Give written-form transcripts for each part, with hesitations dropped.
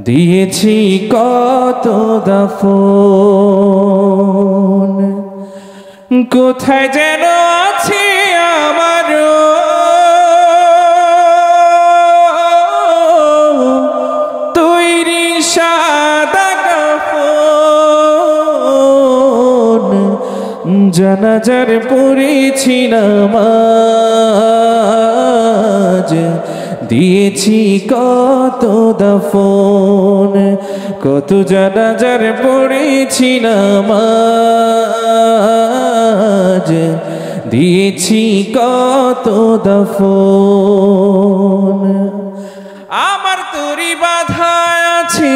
দিয়েছি কত দাফন, কোথায় যেন আছে আমার তৈরি সাদা কাফন, জানাজার পড়েছি নামাজ, দিয়েছি কত দাফন, কত জানাজার পড়েছি নামাজ, দিয়েছি কত দাফন। আমার তরি বাধা আছে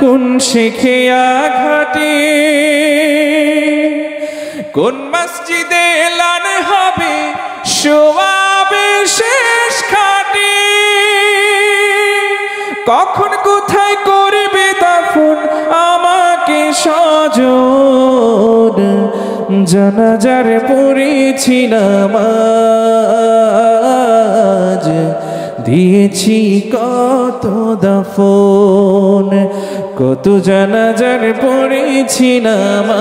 কোন শেখে আঘাটে, কোন মসজিদে এলান হবে শোয়াবে শেষ খাটে, কখন কোথায় করবে দাফন আমাকে স্বজন, জানাজার পড়েছি নামাজ, দিয়েছি কত দাফন, কত জানাজার পড়েছি নামাজ,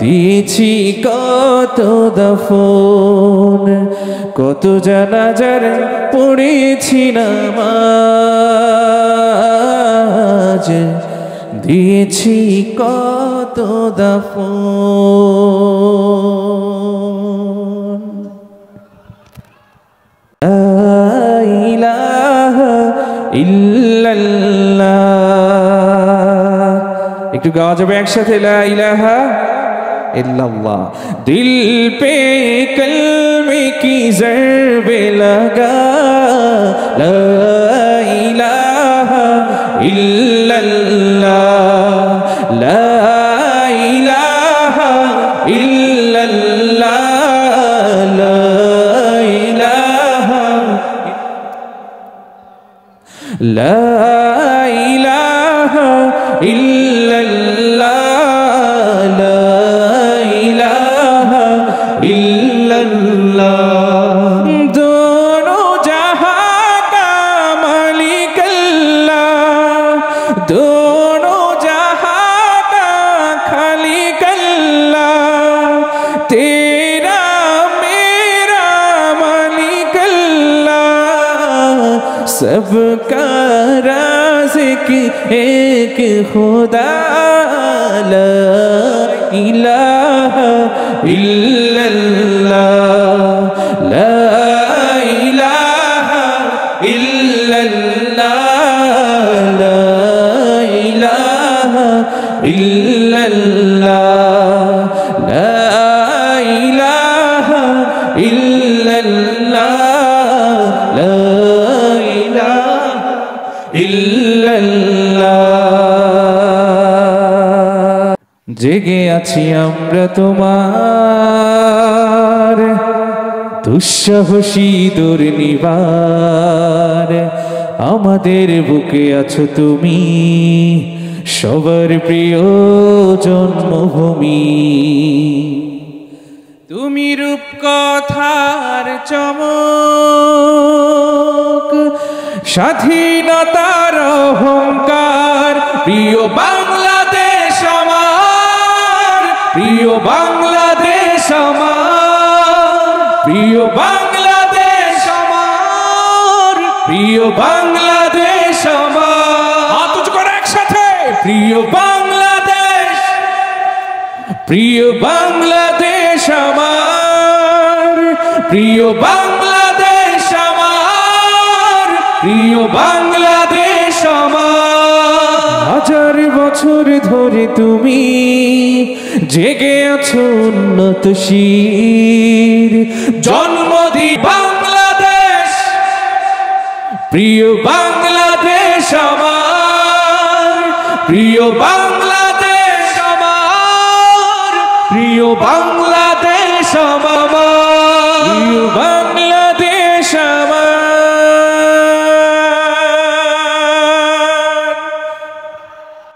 দিয়েছি কত দাফন, কত জানাজার পড়েছি নামাজ, দিয়েছি কত দাফন। লা ইলাহা ইল্লাল্লাহ, একটু গাওয়া যাবে একসাথে, লা ইলাহা इल्लल्लाह। दिल पे कलमे की ज़रबे लगा, ला इलाहा इल्लल्लाह, ला इलाहा इल्लल्लाह, ला इलाहा, ला इलाहा इल्लल्लाह, दोनों जहां का मालिक अल्लाह, दोनों जहां का खालिक अल्लाह, तेरा मेरा मालिक अल्लाह, सबका राज़िक एक खुदा, ला इलाहा इल्लल्लाह, ला इलाहा इल्लल्लाह, ला इलाहा इल्लल्लाह, ला इलाहा इल्लल्लाह, ला इलाहा इल्लल्लाह। জেগে আছি আমরা তোমার দুঃসাহসী দুর্নিবার, আমাদের বুকে আছো তুমি সবার প্রিয় জন্মভূমি, তুমি রূপকথার চমক, স্বাধীনতার অহংকার, প্রিয় বাংলাদেশ আমার, প্রিয় বাংলাদেশ আমার, প্রিয় বাংলাদেশ আমার, প্রিয় বাংলাদেশ আমার, হাত উঁচু করে একসাথে, প্রিয় বাংলাদেশ, প্রিয় বাংলাদেশ আমার, প্রিয় বাংলাদেশ আমার, প্রিয় বাংলাদেশ আমার। হাজার বছর ধরে তুমি জেগে আছো উন্নতশীল, জন্মদি বাংলাদেশ, প্রিয় বাংলাদেশ আমার, প্রিয় বাংলাদেশ আমার, প্রিয় বাংলাদেশ।